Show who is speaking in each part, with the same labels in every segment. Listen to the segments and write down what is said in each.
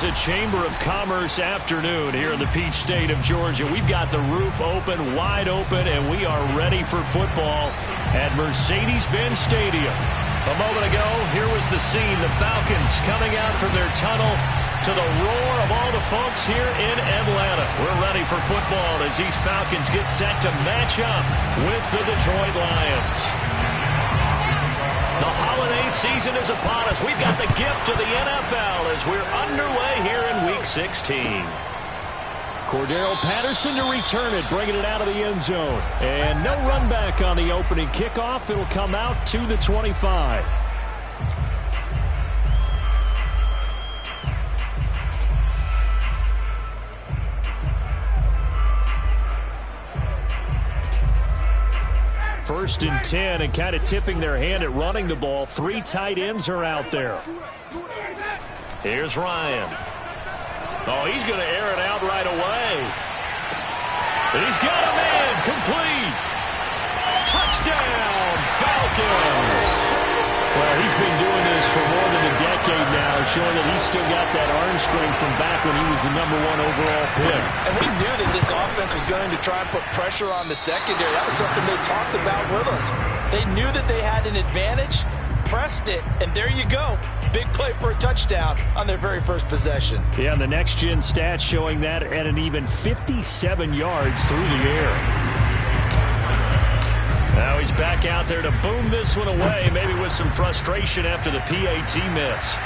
Speaker 1: is a Chamber of Commerce afternoon here in the Peach State of Georgia. We've got the roof open, wide open, and we are ready for football at Mercedes-Benz Stadium. A moment ago, here was the scene. The Falcons coming out from their tunnel to the roar of all the folks here in Atlanta. We're ready for football as these Falcons get set to match up with the Detroit Lions. The holiday season is upon us. We've got the gift of the NFL as we're underway here in Week 16. Cordero Patterson to return it, bringing it out of the end zone. And no run back on the opening kickoff. It'll come out to the 25. First and 10, and kind of tipping their hand at running the ball. Three tight ends are out there. Here's Ryan. Oh, he's going to air it out right away. He's got a man. Complete. Touchdown, Falcons. Well, he's been doing this for more than a decade now, showing that he's still got that arm strength from back when he was the #1 overall pick.
Speaker 2: And we knew that this offense was going to try and put pressure on the secondary. That was something they talked about with us. They knew that they had an advantage, pressed it, and there you go. Big play for a touchdown on their very first possession.
Speaker 1: Yeah, and the next-gen stats showing that at an even 57 yards through the air. Now he's back out there to boom this one away, maybe with some frustration after the PAT miss.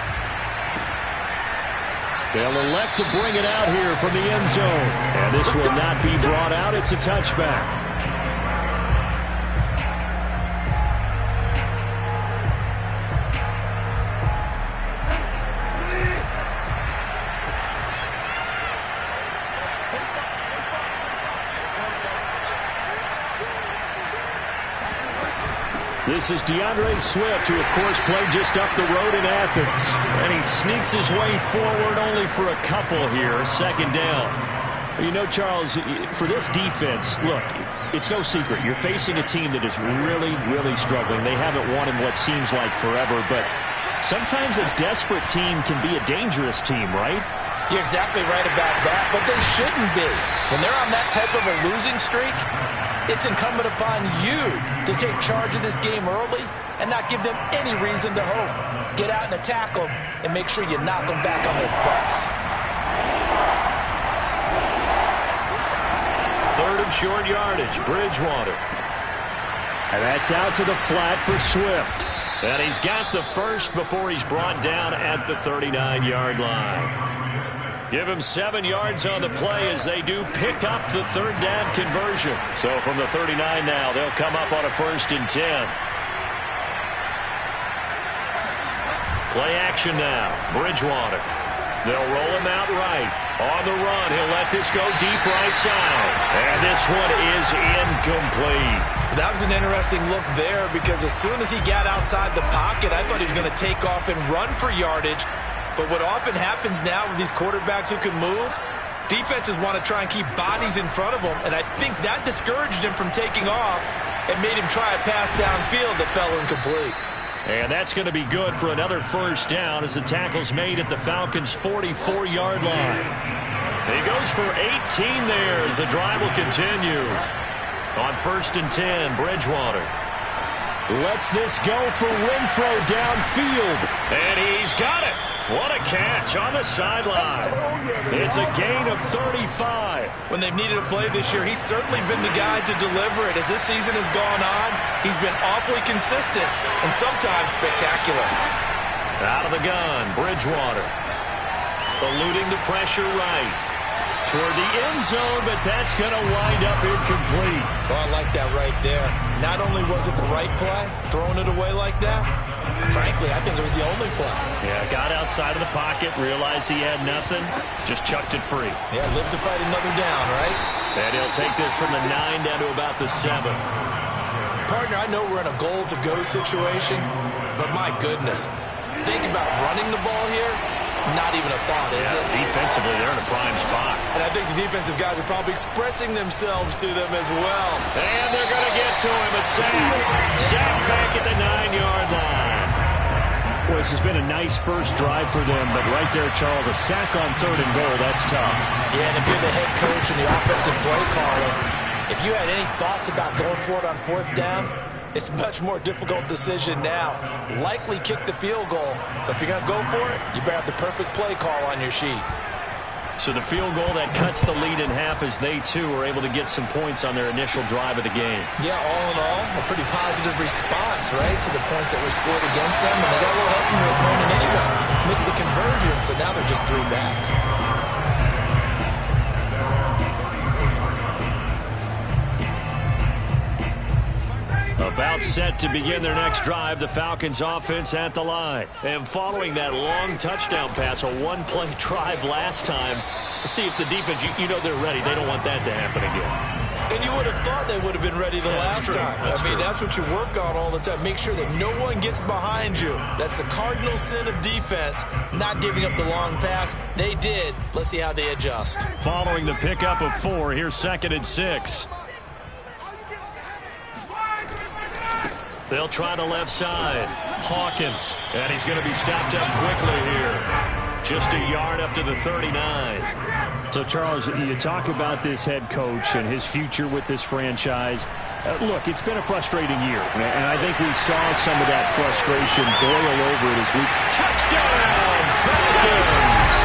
Speaker 1: They'll elect to bring it out here from the end zone. And this will not be brought out. It's a touchback. This is DeAndre Swift, who, of course, played just up the road in Athens. And he sneaks his way forward only for a couple here, second down. You know, Charles, for this defense, look, it's no secret. You're facing a team that is really, really struggling. They haven't won in what seems like forever, but sometimes a desperate team can be a dangerous team, right?
Speaker 2: You're exactly right about that, but they shouldn't be. When they're on that type of a losing streak, it's incumbent upon you to take charge of this game early and not give them any reason to hope. Get out and attack them and make sure you knock them back on their butts.
Speaker 1: Third and short yardage, Bridgewater. And that's out to the flat for Swift. And he's got the first before he's brought down at the 39-yard line. Give him 7 yards on the play as they do pick up the third down conversion. So from the 39 now, they'll come up on a 1st and 10. Play action now. Bridgewater. They'll roll him out right. On the run, he'll let this go deep right side. And this one is incomplete.
Speaker 2: That was an interesting look there because as soon as he got outside the pocket, I thought he was going to take off and run for yardage. But what often happens now with these quarterbacks who can move, defenses want to try and keep bodies in front of them, and I think that discouraged him from taking off and made him try a pass downfield that fell incomplete.
Speaker 1: And that's going to be good for another first down as the tackle's made at the Falcons' 44-yard line. He goes for 18 there as the drive will continue. On 1st and 10, Bridgewater lets this go for Renfro downfield. And he's got it. What a catch on the sideline. It's a gain of 35.
Speaker 2: When they've needed a play this year, he's certainly been the guy to deliver it. As this season has gone on, he's been awfully consistent and sometimes spectacular.
Speaker 1: Out of the gun, Bridgewater. Eluding the pressure right. Toward the end zone, but that's going to wind up incomplete.
Speaker 2: Oh, I like that right there. Not only was it the right play, throwing it away like that, frankly, I think it was the only play.
Speaker 1: Yeah, got outside of the pocket, realized he had nothing, just chucked it free.
Speaker 2: Yeah, live to fight another down, right?
Speaker 1: And he'll take this from the 9 down to about the 7.
Speaker 2: Partner, I know we're in a goal-to-go situation, but my goodness, think about running the ball here. Not even a thought, is it?
Speaker 1: Defensively, they're in a prime spot.
Speaker 2: And I think the defensive guys are probably expressing themselves to them as well.
Speaker 1: And they're going to get to him. A sack. Sack back at the 9-yard line. Well, this has been a nice first drive for them, but right there, Charles, a sack on 3rd and goal, that's tough.
Speaker 2: Yeah, and if you're the head coach and the offensive play caller, if you had any thoughts about going for it on 4th down, it's a much more difficult decision now. Likely kick the field goal, but if you're going to go for it, you better have the perfect play call on your sheet.
Speaker 1: So the field goal that cuts the lead in half as they, too, are able to get some points on their initial drive of the game.
Speaker 2: Yeah, all in all, a pretty positive response, right, to the points that were scored against them. And they got a little help from their opponent anyway. Missed the conversion, so now they're just 3 back.
Speaker 1: About set to begin their next drive, the Falcons offense at the line. And following that long touchdown pass, a 1-play drive last time, see if the defense, you know they're ready. They don't want that to happen again.
Speaker 2: And you would have thought they would have been ready the last time. That's what you work on all the time. Make sure that no one gets behind you. That's the cardinal sin of defense, not giving up the long pass. They did. Let's see how they adjust.
Speaker 1: Following the pickup of 4, here's 2nd and 6. They'll try the left side. Hawkins. And he's going to be stopped up quickly here. Just a yard up to the 39. So, Charles, you talk about this head coach and his future with this franchise. Look, it's been a frustrating year. And I think we saw some of that frustration boil over it as we... Touchdown, Falcons!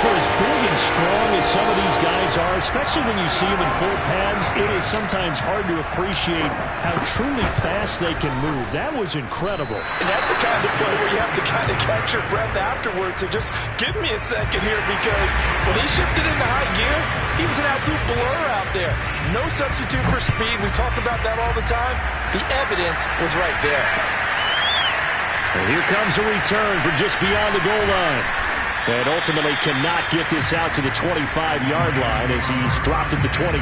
Speaker 1: For as big and strong as some of these guys are, especially when you see them in full pads, it is sometimes hard to appreciate how truly fast they can move. That was incredible.
Speaker 2: And that's the kind of play where you have to kind of catch your breath afterwards. So just give me a second here, because when he shifted into high gear, he was an absolute blur out there. No substitute for speed. We talk about that all the time. The evidence was right there.
Speaker 1: And here comes a return from just beyond the goal line. And ultimately cannot get this out to the 25-yard line as he's dropped at the 23.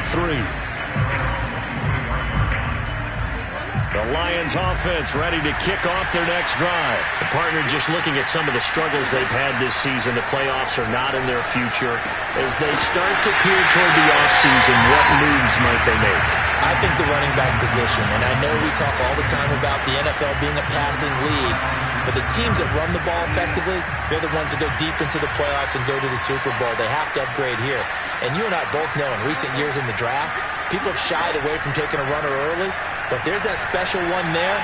Speaker 1: The Lions offense ready to kick off their next drive. The partner just looking at some of the struggles they've had this season. The playoffs are not in their future. As they start to peer toward the offseason, what moves might they make?
Speaker 2: I think the running back position, and I know we talk all the time about the NFL being a passing league, but the teams that run the ball effectively, they're the ones that go deep into the playoffs and go to the Super Bowl. They have to upgrade here. And you and I both know in recent years in the draft, people have shied away from taking a runner early, but there's that special one there.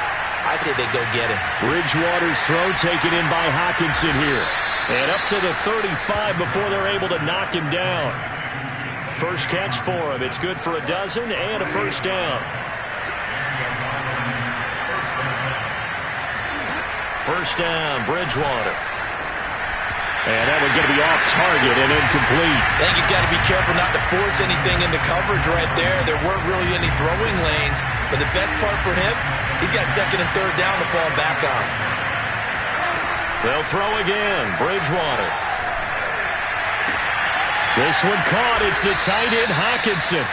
Speaker 2: I say they go get him.
Speaker 1: Bridgewater's throw taken in by Hockenson here. And up to the 35 before they're able to knock him down. First catch for him. It's good for a dozen and a first down. First down, Bridgewater. And that one's going to be off target and incomplete.
Speaker 2: I think he's got to be careful not to force anything into coverage right there. There weren't really any throwing lanes. But the best part for him, he's got 2nd and 3rd down to fall back on.
Speaker 1: They'll throw again. Bridgewater. This one caught. It's the tight end, Hockenson.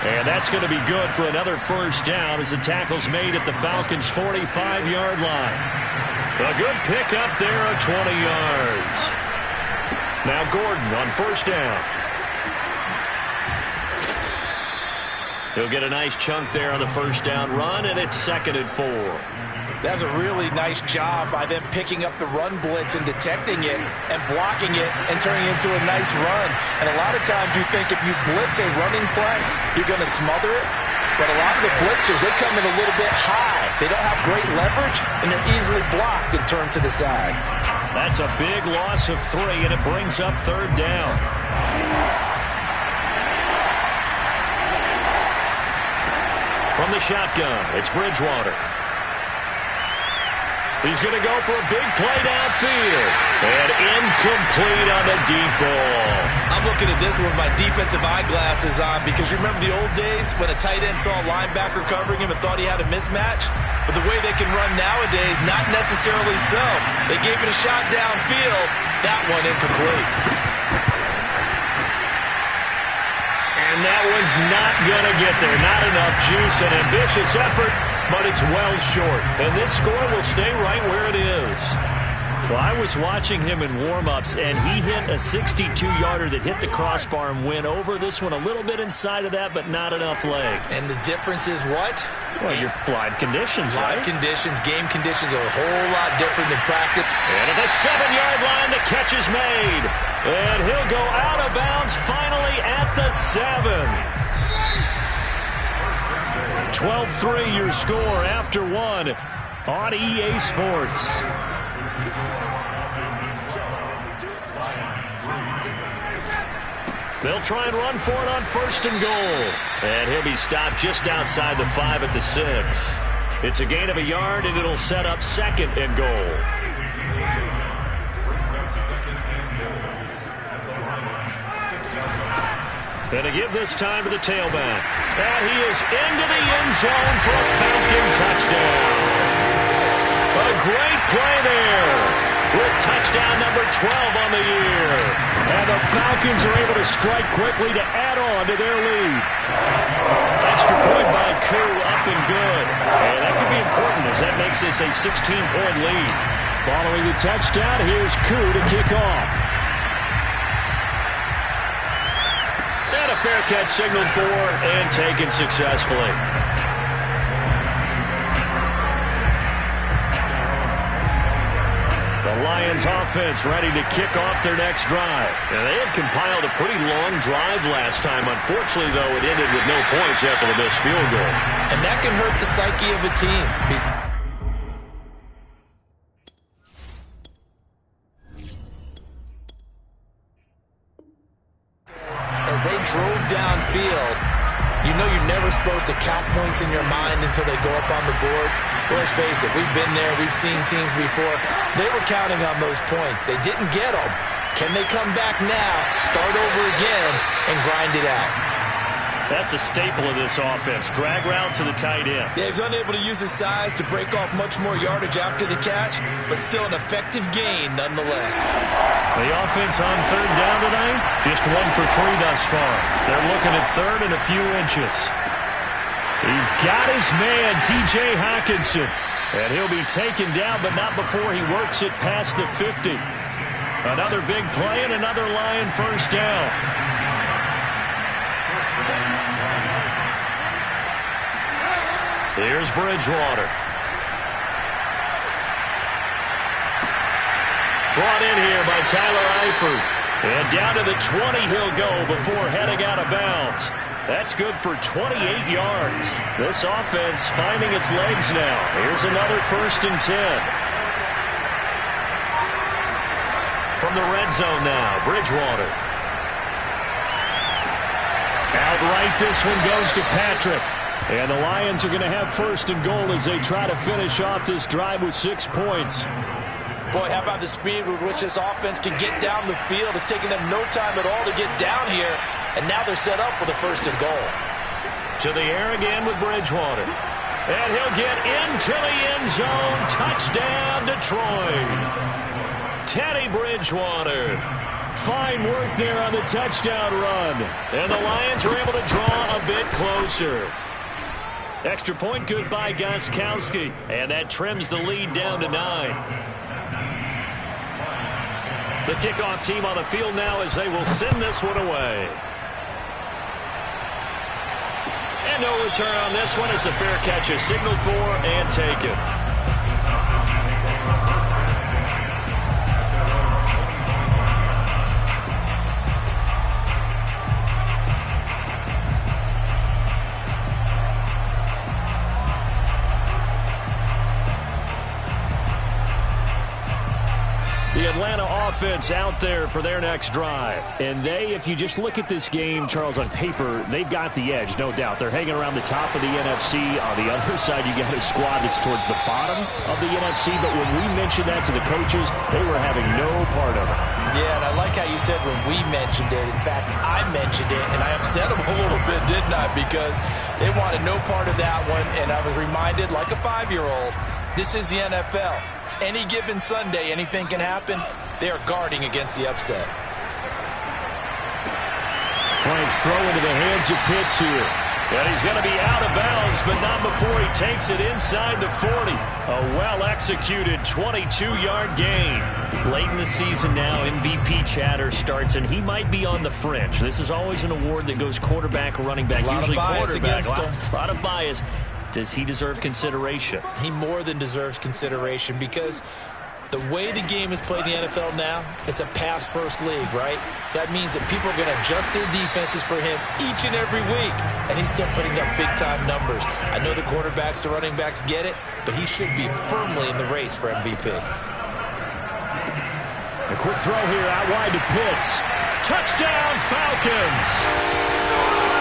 Speaker 1: And that's going to be good for another first down as the tackle's made at the Falcons' 45-yard line. A good pickup there of 20 yards. Now Gordon on first down. He'll get a nice chunk there on the first down run, and it's 2nd and 4.
Speaker 2: That's a really nice job by them picking up the run blitz and detecting it and blocking it and turning it into a nice run. And a lot of times you think if you blitz a running play, you're going to smother it. But a lot of the blitzers, they come in a little bit high. They don't have great leverage, and they're easily blocked and turned to the side.
Speaker 1: That's a big loss of 3, and it brings up 3rd down. From the shotgun, it's Bridgewater. He's going to go for a big play downfield. And incomplete on the deep ball.
Speaker 2: I'm looking at this with my defensive eyeglasses on, because you remember the old days when a tight end saw a linebacker covering him and thought he had a mismatch? But the way they can run nowadays, not necessarily so. They gave it a shot downfield. That one incomplete.
Speaker 1: And that one's not going to get there. Not enough juice. An ambitious effort, but it's well short. And this score will stay right where it is. Well, I was watching him in warm-ups, and he hit a 62-yarder that hit the crossbar and went over. This one a little bit inside of that, but not enough leg.
Speaker 2: And the difference is what?
Speaker 1: Well, your live conditions,
Speaker 2: live
Speaker 1: right?
Speaker 2: conditions, game conditions are a whole lot different than practice.
Speaker 1: And at the 7-yard line, the catch is made. And he'll go out of bounds finally at the 7. 12-3 your score after one on EA Sports. They'll try and run for it on 1st and goal. And he'll be stopped just outside the 5 at the 6. It's a gain of a yard, and it'll set up 2nd and goal. And to give this time to the tailback. And he is into the end zone for a Falcon touchdown. A great play there with touchdown number 12 on the year. And the Falcons are able to strike quickly to add on to their lead. Extra point by Koo, up and good. And that could be important as that makes this a 16-point lead. Following the touchdown, here's Koo to kick off. And a fair catch signaled for and taken successfully. The Lions offense ready to kick off their next drive. And they had compiled a pretty long drive last time. Unfortunately, though, it ended with no points after the missed field goal.
Speaker 2: And that can hurt the psyche of a team. As they drove downfield, you know you're never supposed to count points in your mind until they go up on the board. But let's face it, we've been there, we've seen teams before. They were counting on those points. They didn't get them. Can they come back now, start over again, and grind it out?
Speaker 1: That's a staple of this offense. Drag route to the tight end.
Speaker 2: Yeah, he's unable to use his size to break off much more yardage after the catch, but still an effective gain nonetheless.
Speaker 1: The offense on 3rd down tonight, just 1 for 3 thus far. They're looking at 3rd and a few inches. He's got his man, T.J. Hawkinson. And he'll be taken down, but not before he works it past the 50. Another big play and another Lion 1st down. Here's Bridgewater. Brought in here by Tyler Eifert. And down to the 20 he'll go before heading out of bounds. That's good for 28 yards. This offense finding its legs now. Here's another 1st and 10. From the red zone now, Bridgewater. Outright, this one goes to Patrick. And the Lions are going to have 1st and goal as they try to finish off this drive with 6 points.
Speaker 2: Boy, how about the speed with which this offense can get down the field? It's taken them no time at all to get down here, and now they're set up with a 1st and goal.
Speaker 1: To the air again with Bridgewater. And he'll get into the end zone. Touchdown, Detroit. Teddy Bridgewater. Fine work there on the touchdown run. And the Lions are able to draw a bit closer. Extra point good by Gostkowski. And that trims the lead down to 9. The kickoff team on the field now as they will send this one away. And no return on this one as the fair catch is signaled for and taken. The Atlanta offense out there for their next drive. And they, if you just look at this game, Charles, on paper, they've got the edge, no doubt. They're hanging around the top of the NFC. On the other side, you got a squad that's towards the bottom of the NFC. But when we mentioned that to the coaches, they were having no part of it.
Speaker 2: Yeah, and I like how you said when we mentioned it. In fact, I mentioned it, and I upset them a little bit, didn't I? Because they wanted no part of that one. And I was reminded, like a 5-year-old, this is the NFL. Any given Sunday, anything can happen. They are guarding against the upset.
Speaker 1: Frank's throw into the hands of Pitts here. And he's going to be out of bounds, but not before he takes it inside the 40. A well-executed 22-yard gain. Late in the season now, MVP chatter starts, and he might be on the fringe. This is always an award that goes quarterback, running back, usually quarterback. A lot of bias. Does he deserve consideration?
Speaker 2: He more than deserves consideration because the way the game is played in the NFL now, it's a pass-first league, right? So that means that people are going to adjust their defenses for him each and every week, and he's still putting up big-time numbers. I know the quarterbacks, the running backs get it, but he should be firmly in the race for MVP.
Speaker 1: A quick throw here out wide to Pitts. Touchdown, Falcons!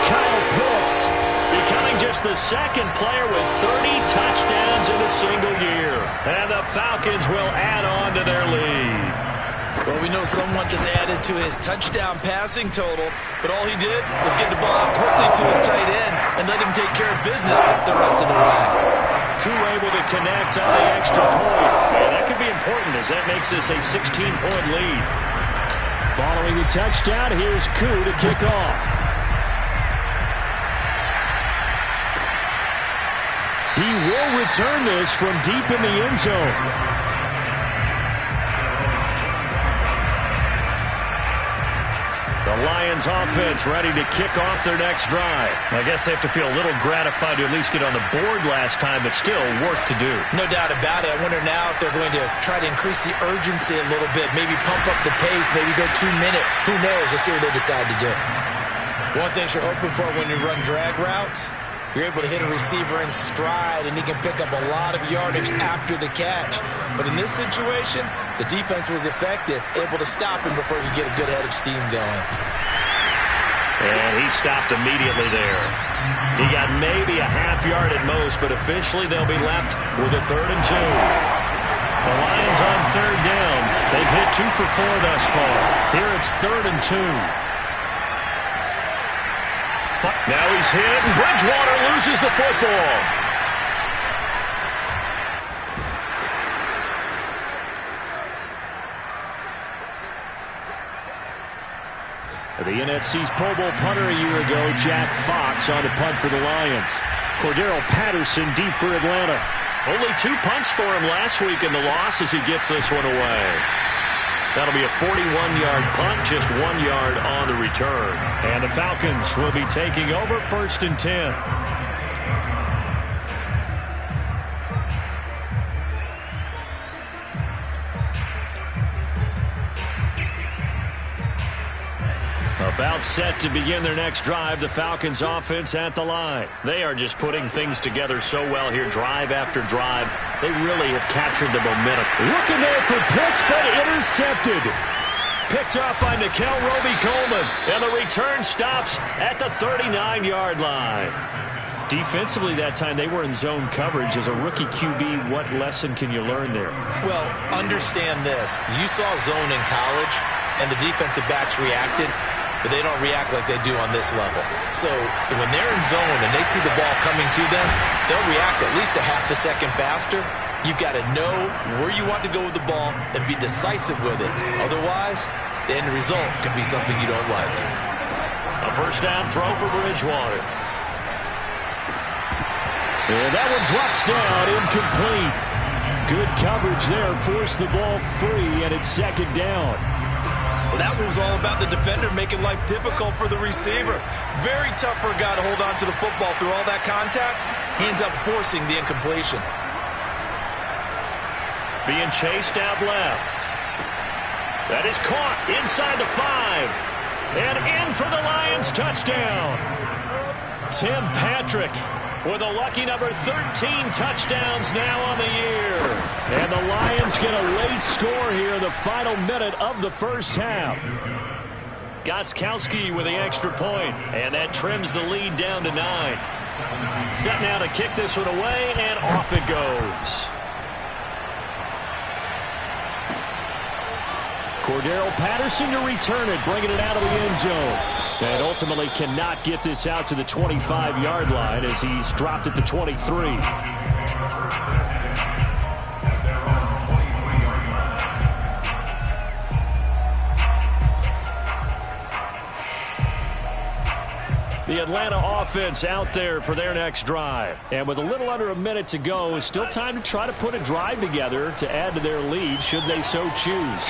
Speaker 1: Kyle Pitts becoming just the second player with 30 touchdowns in a single year. And the Falcons will add on to their lead.
Speaker 2: Well, we know someone just added to his touchdown passing total, but all he did was get the ball out quickly to his tight end and let him take care of business the rest of the way.
Speaker 1: Koo able to connect on the extra point. And that could be important as that makes this a 16-point lead. Following the touchdown, here's Koo to kick off. He will return this from deep in the end zone. The Lions offense ready to kick off their next drive. I guess they have to feel a little gratified to at least get on the board last time, but still work to do.
Speaker 2: No doubt about it. I wonder now if they're going to try to increase the urgency a little bit, maybe pump up the pace, maybe go 2-minute. Who knows? Let's see what they decide to do. One thing you're open for when you run drag routes, you're able to hit a receiver in stride, and he can pick up a lot of yardage after the catch. But in this situation, the defense was effective, able to stop him before he get a good head of steam going.
Speaker 1: And he stopped immediately there. He got maybe a half yard at most, but officially they'll be left with a 3rd and 2. The Lions on 3rd down. They've hit 2 for 4 thus far. Here it's 3rd and 2. Now he's hit, and Bridgewater loses the football. The NFC's Pro Bowl punter a year ago, Jack Fox, on to punt for the Lions. Cordero Patterson deep for Atlanta. Only 2 punts for him last week in the loss as he gets this one away. That'll be a 41-yard punt, just 1 yard on the return. And the Falcons will be taking over 1st and 10. About set to begin their next drive, the Falcons offense at the line. They are just putting things together so well here, drive after drive. They really have captured the momentum. Looking there for Pitts, but intercepted. Picked up by Nikel Roby-Coleman, and the return stops at the 39-yard line. Defensively that time, they were in zone coverage. As a rookie QB, what lesson can you learn there?
Speaker 2: Well, understand this. You saw zone in college, and the defensive backs reacted, but they don't react like they do on this level. So when they're in zone and they see the ball coming to them, they'll react at least a half a second faster. You've got to know where you want to go with the ball and be decisive with it. Otherwise, the end result can be something you don't like.
Speaker 1: A 1st down throw for Bridgewater. And that one drops down, incomplete. Good coverage there, forced the ball free, and it's 2nd down.
Speaker 2: Well, that was all about the defender making life difficult for the receiver. Very tough for a guy to hold on to the football through all that contact. He ends up forcing the incompletion.
Speaker 1: Being chased out left. That is caught inside the 5. And in for the Lions touchdown. Tim Patrick with a lucky number 13 touchdowns now on the year. And the Lions get a late score here in the final minute of the 1st half. Gostkowski with the extra point, and that trims the lead down to 9. Set now to kick this one away, and off it goes. Cordero Patterson to return it, bringing it out of the end zone. And ultimately cannot get this out to the 25-yard line as he's dropped at the 23. The Atlanta offense out there for their next drive. And with a little under a minute to go, still time to try to put a drive together to add to their lead should they so choose.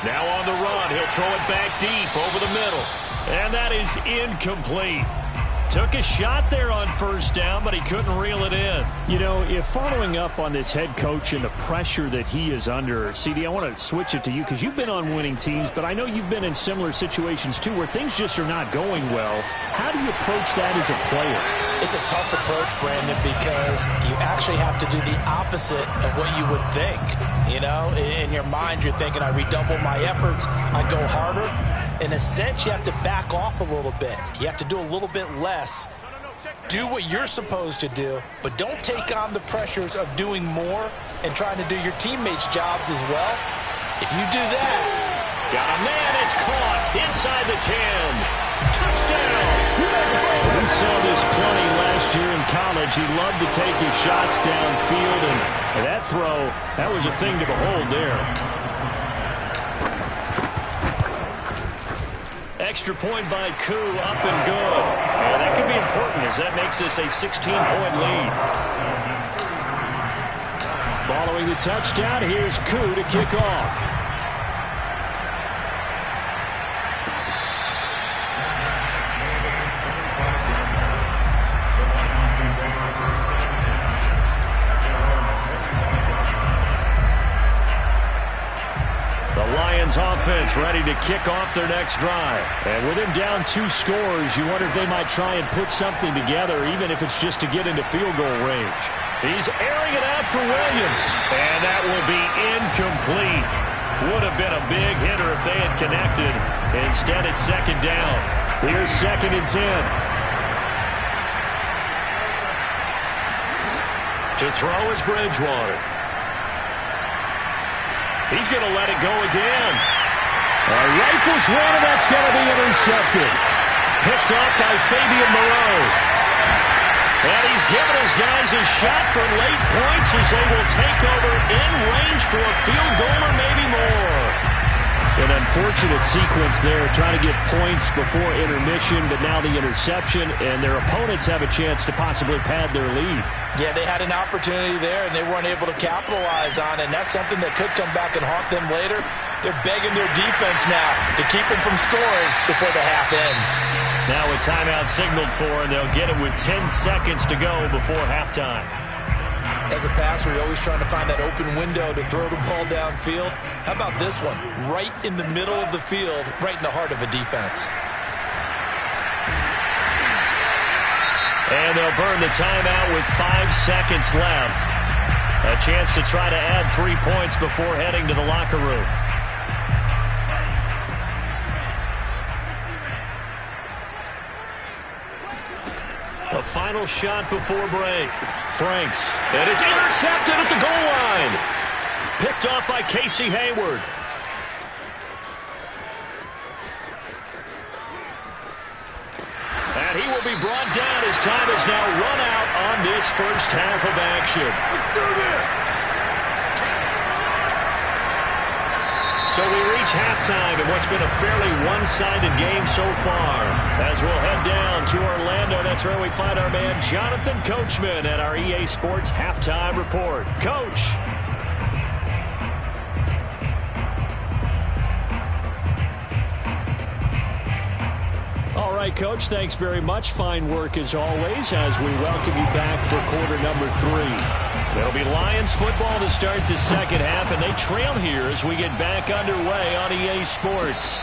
Speaker 1: Now on the run, he'll throw it back deep over the middle. And that is incomplete. Took a shot there on first down, but he couldn't reel it in. You know, if following up on this head coach and the pressure that he is under, CD, I want to switch it to you because you've been on winning teams, but I know you've been in similar situations too where things just are not going well. How do you approach that as a player?
Speaker 2: It's a tough approach, Brandon, because you actually have to do the opposite of what you would think. You know, in your mind, you're thinking, I redouble my efforts, I go harder. In a sense, you have to back off a little bit. You have to do a little bit less. Do what you're supposed to do, but don't take on the pressures of doing more and trying to do your teammates' jobs as well. If you do that,
Speaker 1: got a man, it's caught inside the 10. Touchdown! We saw this plenty last year in college. He loved to take his shots downfield, and that throw, that was a thing to behold there. Extra point by Koo, up and good. And that could be important as that makes this a 16-point lead. Following the touchdown, here's Koo to kick off. Offense ready to kick off their next drive. And with him down 2 scores, you wonder if they might try and put something together, even if it's just to get into field goal range. He's airing it out for Williams. And that will be incomplete. Would have been a big hitter if they had connected. Instead, it's second down. Here's 2nd and 10. To throw is Bridgewater. He's going to let it go again. Rifles one, and that's going to be intercepted. Picked up by Fabian Moreau. And he's given his guys a shot for late points as they will take over in range for a field goal or maybe more. An unfortunate sequence there, trying to get points before intermission, but now the interception, and their opponents have a chance to possibly pad their lead.
Speaker 2: Yeah, they had an opportunity there, and they weren't able to capitalize on it, and that's something that could come back and haunt them later. They're begging their defense now to keep them from scoring before the half ends.
Speaker 1: Now a timeout signaled for, and they'll get it with 10 seconds to go before halftime.
Speaker 2: As a passer, you're always trying to find that open window to throw the ball downfield. How about this one? Right in the middle of the field, right in the heart of a defense.
Speaker 1: And they'll burn the timeout with 5 seconds left. A chance to try to add 3 points before heading to the locker room. A final shot before break. Franks. It is intercepted at the goal line. Picked off by Casey Hayward. And he will be brought down as time has now run out on this first half of action. Let's do this. So we reach halftime in what's been a fairly one-sided game so far. As we'll head down to Orlando, that's where we find our man Jonathan Coachman at our EA Sports Halftime Report. Coach. All right, Coach, thanks very much. Fine work as always as we welcome you back for quarter number 3. It'll be Lions football to start the second half, and they trail here as we get back underway on EA Sports.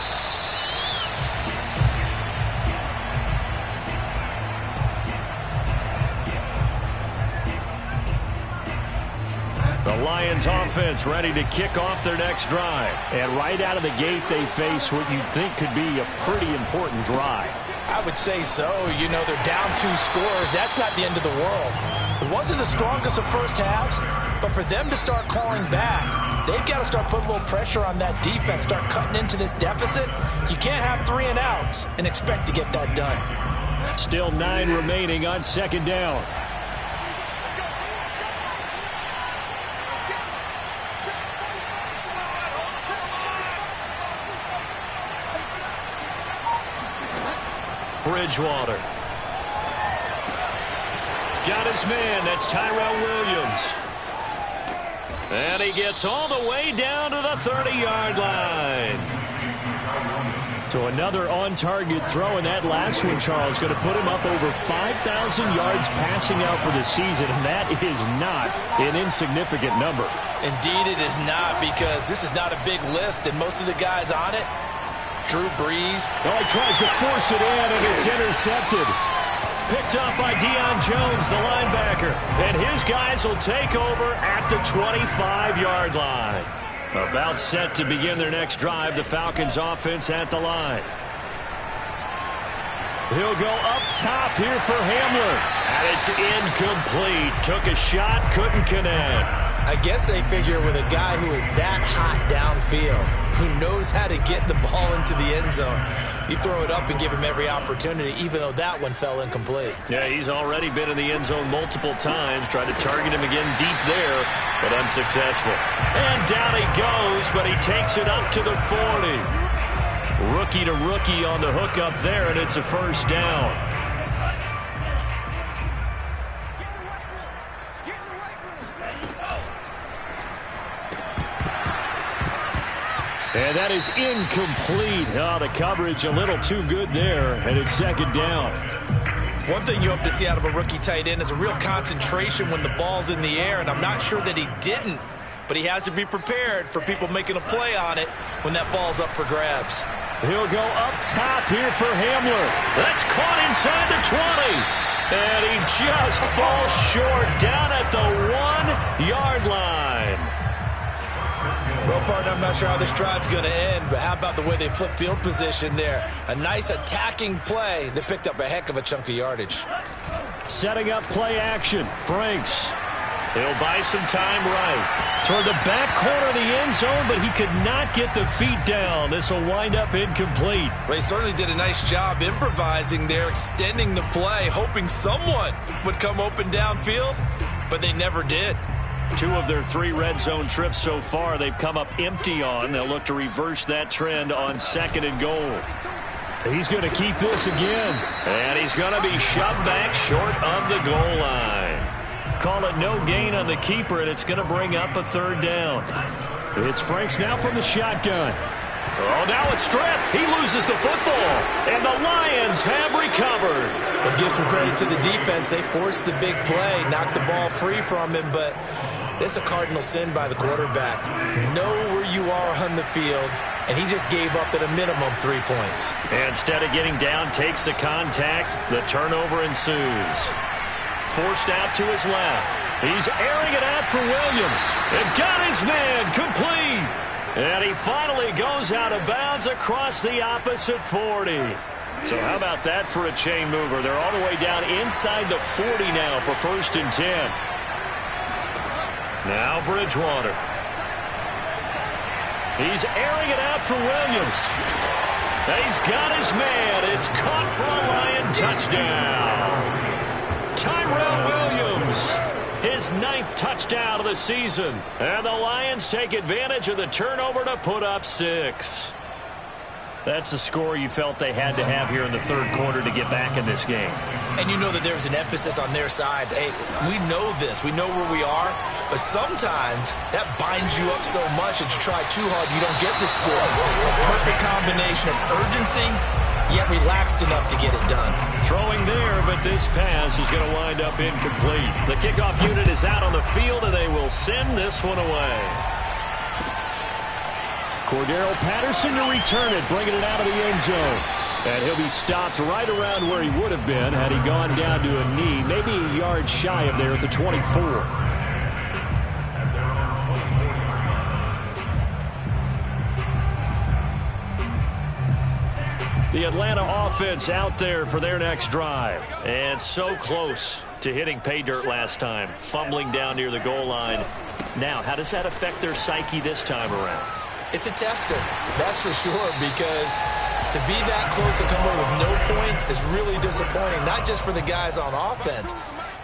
Speaker 1: The Lions offense ready to kick off their next drive. And right out of the gate, they face what you'd think could be a pretty important drive.
Speaker 2: I would say so. You know, they're down 2 scores. That's not the end of the world. It wasn't the strongest of first halves, but for them to start clawing back, they've got to start putting a little pressure on that defense, start cutting into this deficit. You can't have 3 and outs and expect to get that done.
Speaker 1: Still 9 remaining on second down. Bridgewater. got his man. That's Tyrell Williams. And he gets all the way down to the 30-yard line. So another on-target throw, and that last one, Charles, going to put him up over 5,000 yards passing out for the season, and that is not an insignificant number.
Speaker 2: Indeed it is not, because this is not a big list, and most of the guys on it, Drew Brees.
Speaker 1: Oh, he tries to force it in, and it's intercepted. Picked up by Deion Jones, the linebacker. And his guys will take over at the 25-yard line. About set to begin their next drive, the Falcons offense at the line. He'll go up top here for Hamler. And it's incomplete. Took a shot, couldn't connect.
Speaker 2: I guess they figure with a guy who is that hot downfield, who knows how to get the ball into the end zone, you throw it up and give him every opportunity, even though that one fell incomplete.
Speaker 1: Yeah, he's already been in the end zone multiple times. Tried to target him again deep there, but unsuccessful. And down he goes, but he takes it up to the 40. Rookie to rookie on the hook up there, and it's a first down. And that is incomplete. Oh, the coverage a little too good there, and it's second down.
Speaker 2: One thing you hope to see out of a rookie tight end is a real concentration when the ball's in the air, and I'm not sure that he didn't, but he has to be prepared for people making a play on it when that ball's up for grabs.
Speaker 1: He'll go up top here for Hamler. That's caught inside the 20. And he just falls short down at the 1-yard line.
Speaker 2: Well, partner, I'm not sure how this drive's going to end, but how about the way they flip field position there? A nice attacking play that picked up a heck of a chunk of yardage.
Speaker 1: Setting up play action. Franks. He'll buy some time right. Toward the back corner of the end zone, but he could not get the feet down. This will wind up incomplete.
Speaker 2: Well, he certainly did a nice job improvising there, extending the play, hoping someone would come open downfield, but they never did.
Speaker 1: 2 of their 3 red zone trips so far, they've come up empty on. They'll look to reverse that trend on 2nd and goal. He's going to keep this again. And he's going to be shoved back short of the goal line. Call it no gain on the keeper, and it's going to bring up a 3rd down. It's Franks now from the shotgun. Oh, now it's stripped. He loses the football, and the Lions have recovered.
Speaker 2: But give some credit to the defense. They forced the big play, knocked the ball free from him, but it's a cardinal sin by the quarterback. Know where you are on the field, and he just gave up at a minimum 3 points.
Speaker 1: And instead of getting down, takes the contact. The turnover ensues. Forced out to his left. He's airing it out for Williams. And got his man complete. And he finally goes out of bounds across the opposite 40. So how about that for a chain mover? They're all the way down inside the 40 now for 1st and 10. Now Bridgewater. He's airing it out for Williams. He's got his man. It's caught for a Lion touchdown. Tyrell Williams, his 9th touchdown of the season. And the Lions take advantage of the turnover to put up 6. That's a score you felt they had to have here in the 3rd quarter to get back in this game.
Speaker 2: And you know that there's an emphasis on their side. Hey, we know this. We know where we are. But sometimes that binds you up so much that you try too hard, you don't get the score. A perfect combination of urgency, yet relaxed enough to get it done.
Speaker 1: Throwing there, but this pass is going to wind up incomplete. The kickoff unit is out on the field, and they will send this one away. Cordero Patterson to return it, bringing it out of the end zone. And he'll be stopped right around where he would have been had he gone down to a knee, maybe a yard shy of there at the 24. The Atlanta offense out there for their next drive. And so close to hitting pay dirt last time, fumbling down near the goal line. Now, how does that affect their psyche this time around?
Speaker 2: It's a tester, that's for sure, because to be that close and come away with no points is really disappointing, not just for the guys on offense,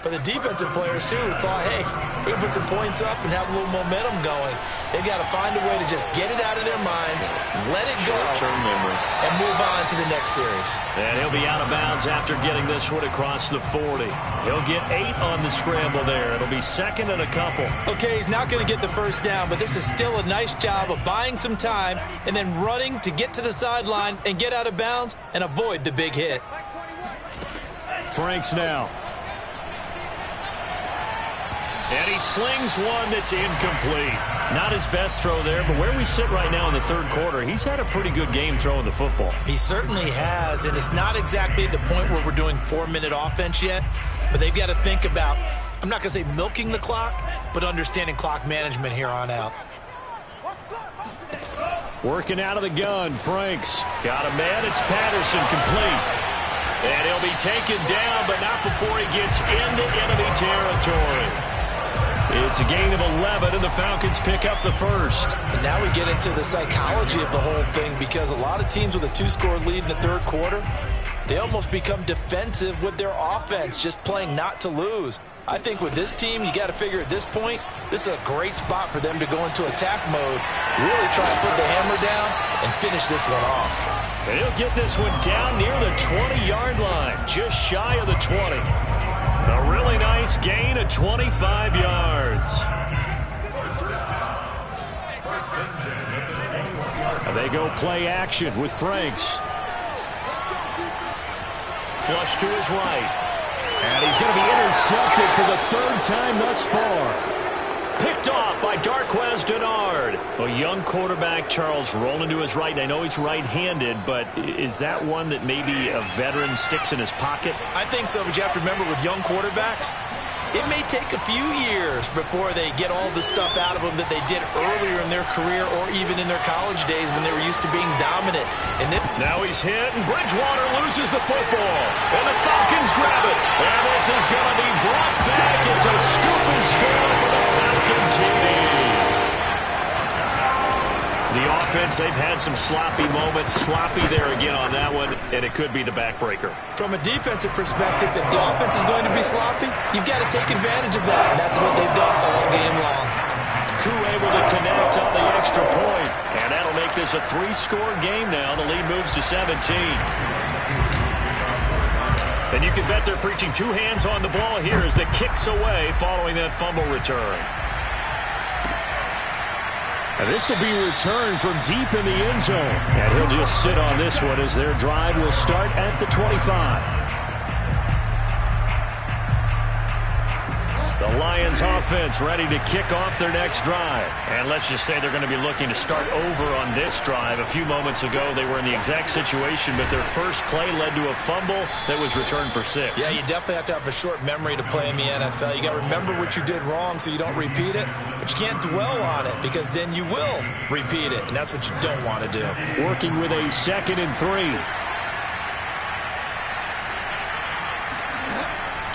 Speaker 2: but for the defensive players, too, who thought, hey, we can put some points up and have a little momentum going. They've got to find a way to just get it out of their minds, let it go, and move on to the next series.
Speaker 1: And he'll be out of bounds after getting this one across the 40. He'll get 8 on the scramble there. It'll be second and a couple.
Speaker 2: Okay, he's not going to get the first down, but this is still a nice job of buying some time and then running to get to the sideline and get out of bounds and avoid the big hit.
Speaker 1: Franks now. And he slings one that's incomplete. Not his best throw there, but where we sit right now in the third quarter, he's had a pretty good game throwing the football.
Speaker 2: He certainly has, and it's not exactly at the point where we're doing 4-minute offense yet, but they've got to think about, I'm not going to say milking the clock, but understanding clock management here on out.
Speaker 1: Working out of the gun, Franks. Got a man, it's Patterson, complete. And he'll be taken down, but not before he gets into enemy territory. It's a gain of 11, and the Falcons pick up the first.
Speaker 2: And now we get into the psychology of the whole thing, because a lot of teams with a 2-score lead in the third quarter, they almost become defensive with their offense, just playing not to lose. I think with this team, you got to figure at this point, this is a great spot for them to go into attack mode, really try to put the hammer down and finish this one off.
Speaker 1: And he'll get this one down near the 20-yard line, just shy of the 20. A really nice gain of 25 yards. And they go play action with Franks. Flush to his right. And he's going to be intercepted for the third time thus far. Picked off by Darquez Dennard. A young quarterback, Charles, rolling to his right. And I know he's right-handed, but is that one that maybe a veteran sticks in his pocket?
Speaker 2: I think so, but you have to remember with young quarterbacks, it may take a few years before they get all the stuff out of them that they did earlier in their career or even in their college days when they were used to being dominant. And then
Speaker 1: now he's hit, and Bridgewater loses the football. And the Falcons grab it. And this is going to be brought back. It's a scoop and score for the Falcon team. The offense, they've had some sloppy moments. Sloppy there again on that one, and it could be the backbreaker.
Speaker 2: From a defensive perspective, if the offense is going to be sloppy, you've got to take advantage of that, and that's what they've done all game long.
Speaker 1: Crew able to connect on the extra point, and that'll make this a 3-score game now. The lead moves to 17. And you can bet they're preaching 2 hands on the ball here as the kick's away following that fumble return. And this will be returned from deep in the end zone. And he'll just sit on this one as their drive will start at the 25. The Lions offense ready to kick off their next drive. And let's just say they're going to be looking to start over on this drive. A few moments ago, they were in the exact situation, but their first play led to a fumble that was returned for 6.
Speaker 2: Yeah, you definitely have to have a short memory to play in the NFL. You got to remember what you did wrong so you don't repeat it, but you can't dwell on it because then you will repeat it, and that's what you don't want to do.
Speaker 1: Working with a 2nd and 3.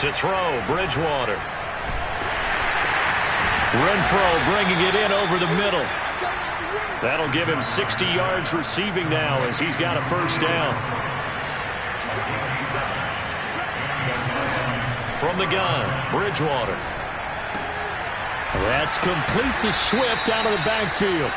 Speaker 1: To throw, Bridgewater. Renfro bringing it in over the middle. That'll give him 60 yards receiving now as he's got a first down. From the gun, Bridgewater. That's complete to Swift out of the backfield.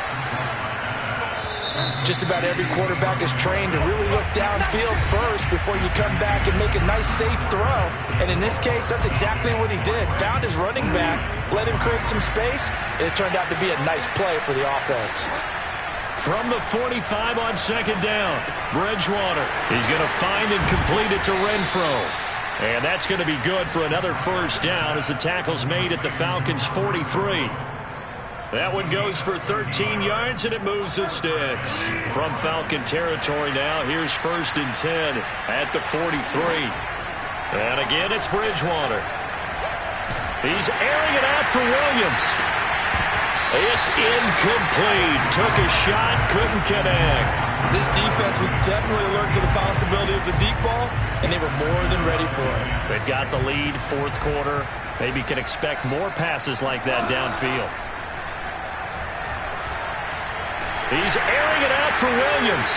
Speaker 2: Just about every quarterback is trained to really look downfield first before you come back and make a nice, safe throw. And in this case, that's exactly what he did. Found his running back, let him create some space, and it turned out to be a nice play for the offense.
Speaker 1: From the 45 on 2nd down, Bridgewater. He's going to find and complete it to Renfro. And that's going to be good for another first down as the tackle's made at the Falcons' 43. That one goes for 13 yards, and it moves the sticks. From Falcon territory now, here's 1st and 10 at the 43. And again, it's Bridgewater. He's airing it out for Williams. It's incomplete. Took a shot, couldn't connect.
Speaker 2: This defense was definitely alert to the possibility of the deep ball, and they were more than ready for it.
Speaker 1: They've got the lead, 4th quarter. Maybe can expect more passes like that downfield. He's airing it out for Williams.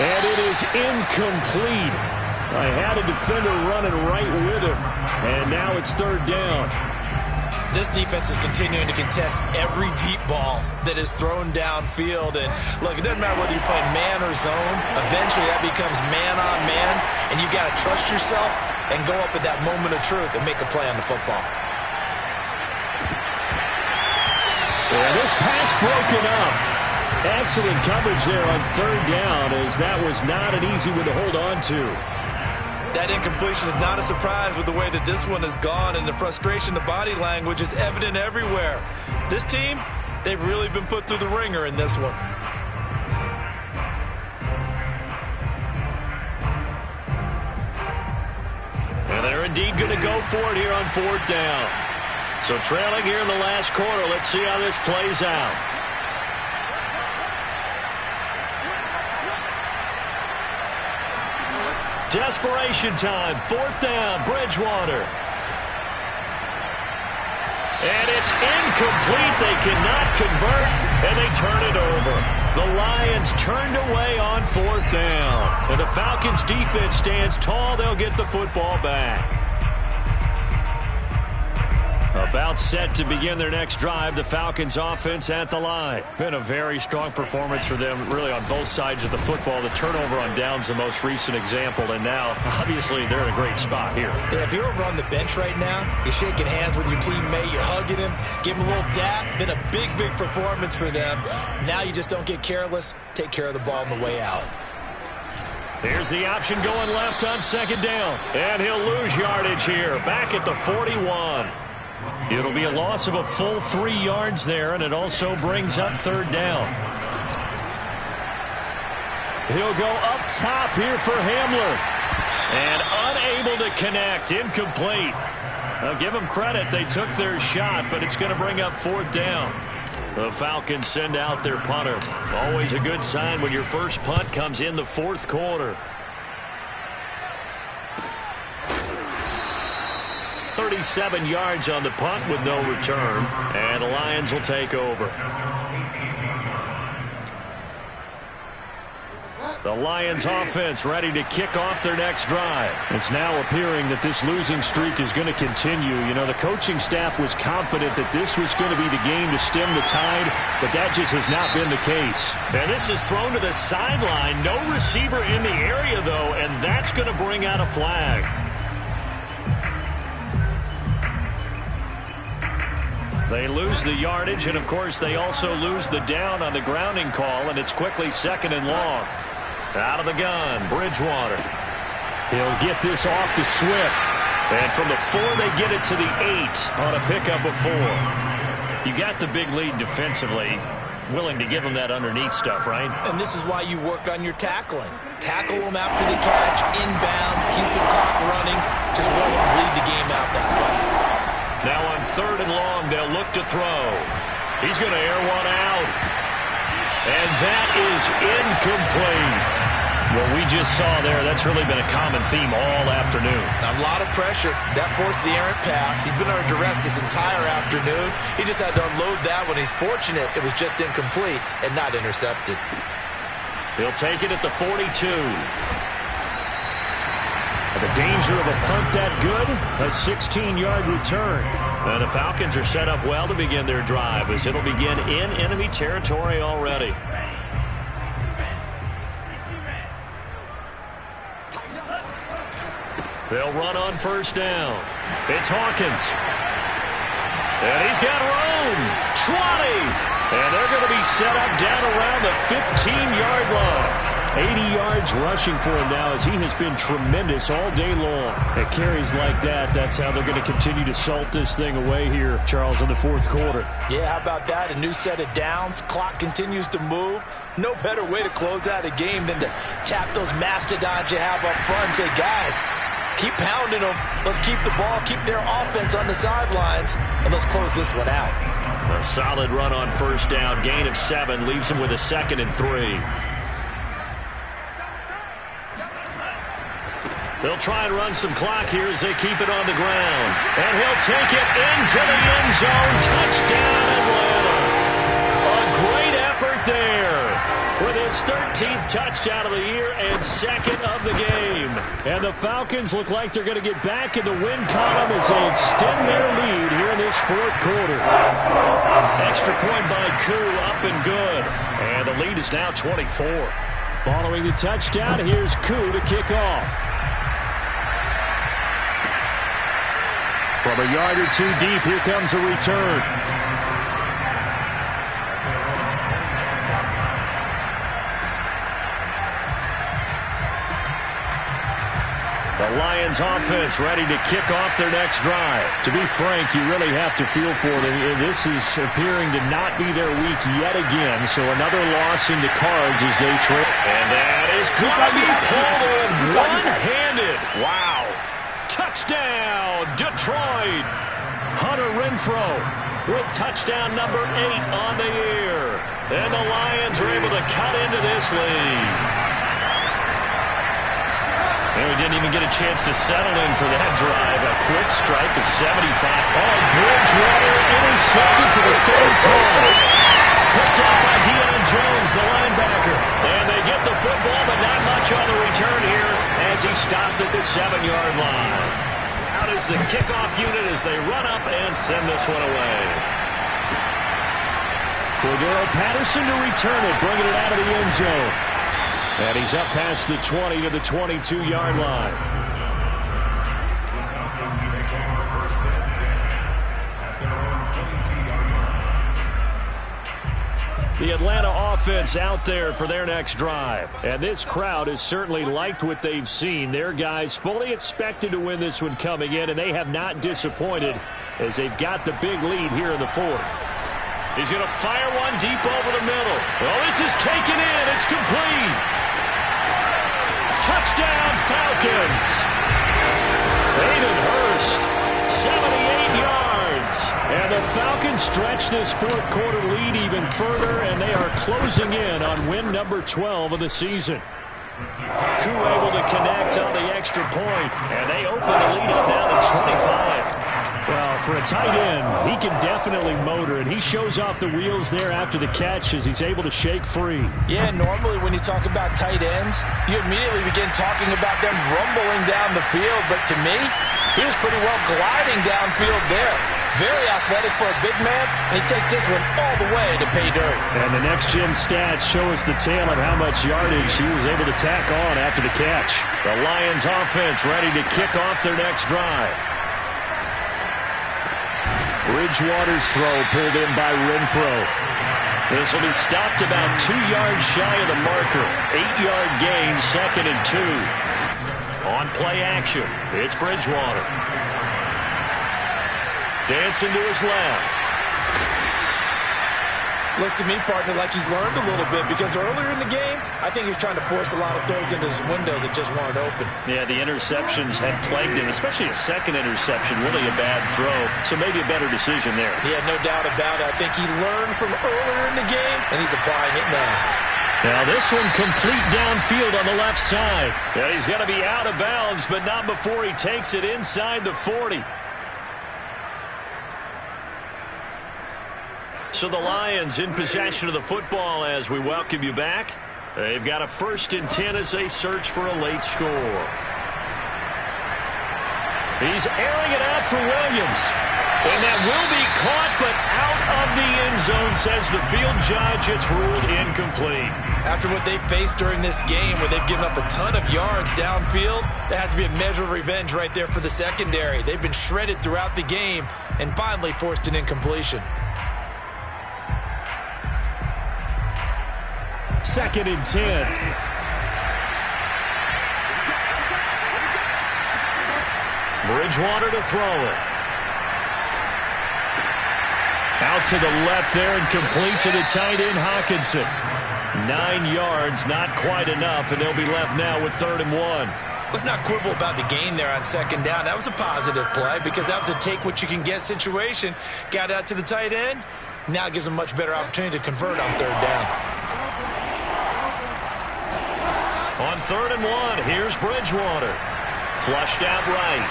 Speaker 1: And it is incomplete. I had a defender running right with him, and now it's third down.
Speaker 2: This defense is continuing to contest every deep ball that is thrown downfield. And look, it doesn't matter whether you're playing man or zone. Eventually that becomes man on man, and you got to trust yourself and go up at that moment of truth and make a play on the football.
Speaker 1: And this pass broken up. Excellent coverage there on third down, as that was not an easy one to hold on to.
Speaker 2: That incompletion is not a surprise with the way that this one has gone, and the frustration, the body language is evident everywhere. This team, they've really been put through the ringer in this one.
Speaker 1: And they're indeed going to go for it here on fourth down. So trailing here in the last quarter, let's see how this plays out. Desperation time, fourth down, Bridgewater. And it's incomplete. They cannot convert, and they turn it over. The Lions turned away on fourth down. And the Falcons' defense stands tall. They'll get the football back. About set to begin their next drive, the Falcons offense at the line. Been a very strong performance for them, really, on both sides of the football. The turnover on down's the most recent example, and now, obviously, they're in a great spot here.
Speaker 2: Yeah, if you're over on the bench right now, you're shaking hands with your teammate, you're hugging him, give him a little dap. Been a big, big performance for them. Now you just don't get careless. Take care of the ball on the way out.
Speaker 1: There's the option going left on second down, and he'll lose yardage here, back at the 41. It'll be a loss of a full 3 yards there, and it also brings up third down. He'll go up top here for Hamler. And unable to connect, incomplete. I'll give them credit, they took their shot, but it's going to bring up fourth down. The Falcons send out their punter. Always a good sign when your first punt comes in the fourth quarter. 37 yards on the punt with no return, and the Lions will take over. The Lions offense ready to kick off their next drive. It's now appearing that this losing streak is going to continue. You know, the coaching staff was confident that this was going to be the game to stem the tide, but that just has not been the case. And this is thrown to the sideline. No receiver in the area, though, and that's going to bring out a flag. They lose the yardage, and of course they also lose the down on the grounding call, and it's quickly second and long. Out of the gun, Bridgewater. He'll get this off to Swift. And from the 4, they get it to the 8 on a pickup of 4. You got the big lead defensively. Willing to give them that underneath stuff, right?
Speaker 2: And this is why you work on your tackling. Tackle them after the catch, inbounds, keep the clock running. Just let them bleed the game out that way.
Speaker 1: Now on third and long, they'll look to throw. He's going to air one out. And that is incomplete. What we just saw there, that's really been a common theme all afternoon.
Speaker 2: A lot of pressure. That forced the errant pass. He's been under duress this entire afternoon. He just had to unload that one. He's fortunate it was just incomplete and not intercepted.
Speaker 1: He'll take it at the 42. The danger of a punt that good, a 16-yard return. And the Falcons are set up well to begin their drive, as it'll begin in enemy territory already. They'll run on first down. It's Hawkins. And he's got room. 20. And they're going to be set up down around the 15-yard line. 80 yards rushing for him now, as he has been tremendous all day long. At carries like that, that's how they're going to continue to salt this thing away here, Charles, in the fourth quarter.
Speaker 2: Yeah, how about that? A new set of downs. Clock continues to move. No better way to close out a game than to tap those mastodons you have up front and say, guys, keep pounding them. Let's keep the ball, keep their offense on the sidelines, and let's close this one out.
Speaker 1: A solid run on first down. Gain of 7 leaves him with a 2nd and 3. They'll try and run some clock here as they keep it on the ground. And he'll take it into the end zone. Touchdown, Atlanta. A great effort there for this his 13th touchdown of the year and second of the game. And the Falcons look like they're going to get back in the win column as they extend their lead here in this fourth quarter. Extra point by Koo, up and good. And the lead is now 24. Following the touchdown, here's Koo to kick off. From a yard or two deep, here comes a return. The Lions offense ready to kick off their next drive. To be frank, you really have to feel for them. This is appearing to not be their week yet again, so another loss in the cards as they trail. And that is going to be pulled in one-handed. Wow. Touchdown, Detroit. Hunter Renfrow with touchdown number 8 on the year. And the Lions are able to cut into this lead. And we didn't even get a chance to settle in for that drive. A quick strike of 75. Oh, Bridgewater intercepted for the third time. Picked up by Deion Jones, the linebacker. And they get the football, but not much on the return here as he stopped at the 7-yard line. Out is the kickoff unit as they run up and send this one away. Cordero Patterson to return it, bringing it out of the end zone. And he's up past the 20 to the 22-yard line. The Atlanta offense out there for their next drive. And this crowd has certainly liked what they've seen. Their guys fully expected to win this one coming in, and they have not disappointed as they've got the big lead here in the fourth. He's going to fire one deep over the middle. Well, this is taken in. It's complete. Touchdown, Falcons. Hayden Hurst, 78 yards. And the Falcons stretch this fourth quarter lead even further, and they are closing in on win number 12 of the season. Koo able to connect on the extra point, and they open the lead up now to 25. Well, for a tight end, he can definitely motor, and he shows off the wheels there after the catch as he's able to shake free.
Speaker 2: Yeah, normally when you talk about tight ends, you immediately begin talking about them rumbling down the field. But to me, he was pretty well gliding downfield there. Very athletic for a big man, and he takes this one all the way to pay dirt.
Speaker 1: And the next-gen stats show us the tale of how much yardage he was able to tack on after the catch. The Lions offense ready to kick off their next drive. Bridgewater's throw pulled in by Renfrow. This will be stopped about 2 yards shy of the marker. 8-yard gain, 2nd and 2. On play action, it's Bridgewater. Dancing to his left.
Speaker 2: Looks to me, partner, like he's learned a little bit because earlier in the game, I think he was trying to force a lot of throws into his windows that just weren't open.
Speaker 1: Yeah, the interceptions had plagued him, especially a second interception, really a bad throw. So maybe a better decision there.
Speaker 2: Yeah, no doubt about it. I think he learned from earlier in the game, and he's applying it now.
Speaker 1: Now this one complete downfield on the left side. Yeah, he's going to be out of bounds, but not before he takes it inside the 40. So the Lions in possession of the football as we welcome you back. They've got a 1st and 10 as they search for a late score. He's airing it out for Williams. And that will be caught, but out of the end zone, says the field judge. It's ruled incomplete.
Speaker 2: After what they faced during this game where they've given up a ton of yards downfield, that has to be a measure of revenge right there for the secondary. They've been shredded throughout the game and finally forced an incompletion.
Speaker 1: 2nd and 10. Bridgewater to throw it. Out to the left there and complete to the tight end, Hawkinson. 9 yards, not quite enough, and they'll be left now with 3rd and 1.
Speaker 2: Let's not quibble about the gain there on 2nd down. That was a positive play because that was a take-what-you-can-get situation. Got out to the tight end. Now it gives them a much better opportunity to convert on 3rd down.
Speaker 1: On 3rd and 1, here's Bridgewater. Flushed out right.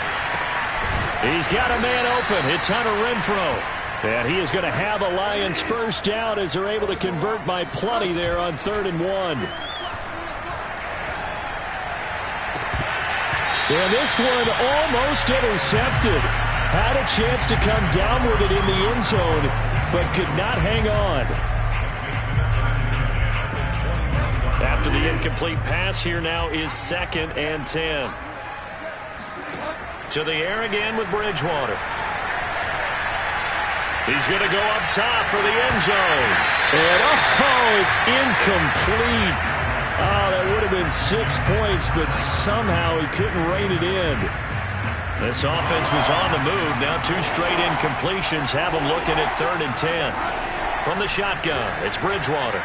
Speaker 1: He's got a man open. It's Hunter Renfrow. And he is going to have a Lions first down as they're able to convert by plenty there on 3rd and 1. And this one almost intercepted. Had a chance to come down with it in the end zone, but could not hang on. After the incomplete pass, here now is 2nd and 10. To the air again with Bridgewater. He's going to go up top for the end zone. And it's incomplete. Oh, that would have been 6 points, but somehow he couldn't rein it in. This offense was on the move. Now 2 straight incompletions have them looking at 3rd and 10. From the shotgun, it's Bridgewater.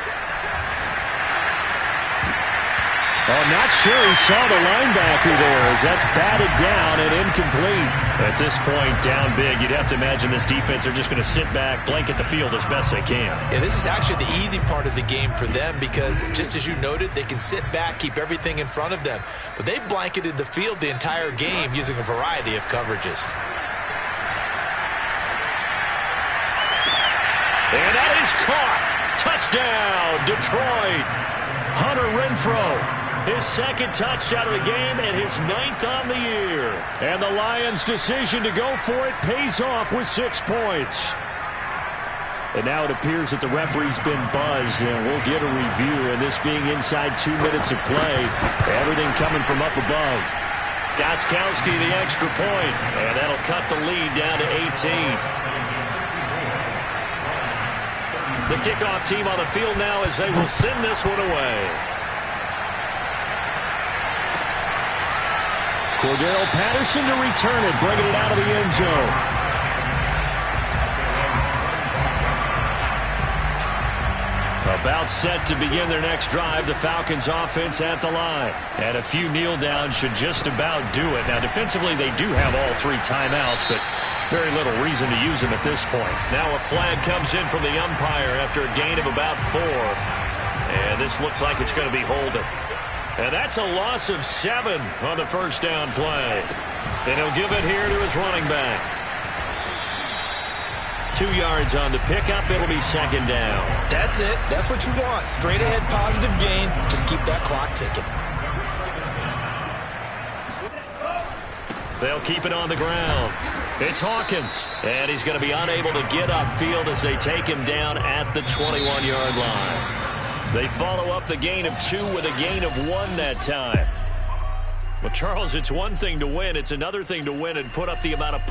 Speaker 1: Oh, not sure he saw the linebacker there as that's batted down and incomplete. At this point, down big, you'd have to imagine this defense are just going to sit back, blanket the field as best they can.
Speaker 2: Yeah, this is actually the easy part of the game for them because, just as you noted, they can sit back, keep everything in front of them. But they've blanketed the field the entire game using a variety of coverages.
Speaker 1: And that is caught. Touchdown, Detroit. Hunter Renfrow. His 2nd touchdown of the game and his 9th on the year. And the Lions' decision to go for it pays off with 6 points. And now it appears that the referee's been buzzed, and we'll get a review. And this being inside 2 minutes of play, everything coming from up above. Gostkowski the extra point, and that'll cut the lead down to 18. The kickoff team on the field now as they will send this one away. Cordero Patterson to return it, bringing it out of the end zone. About set to begin their next drive, the Falcons offense at the line. And a few kneel downs should just about do it. Now, defensively, they do have all 3 timeouts, but very little reason to use them at this point. Now a flag comes in from the umpire after a gain of about 4. And this looks like it's going to be holding. And that's a loss of 7 on the first down play. And he'll give it here to his running back. 2 yards on the pickup. It'll be 2nd down.
Speaker 2: That's it. That's what you want. Straight ahead positive gain. Just keep that clock ticking.
Speaker 1: They'll keep it on the ground. It's Hawkins. And he's going to be unable to get upfield as they take him down at the 21-yard line. They follow up the gain of 2 with a gain of 1 that time. Well, Charles, it's one thing to win. It's another thing to win and put up the amount of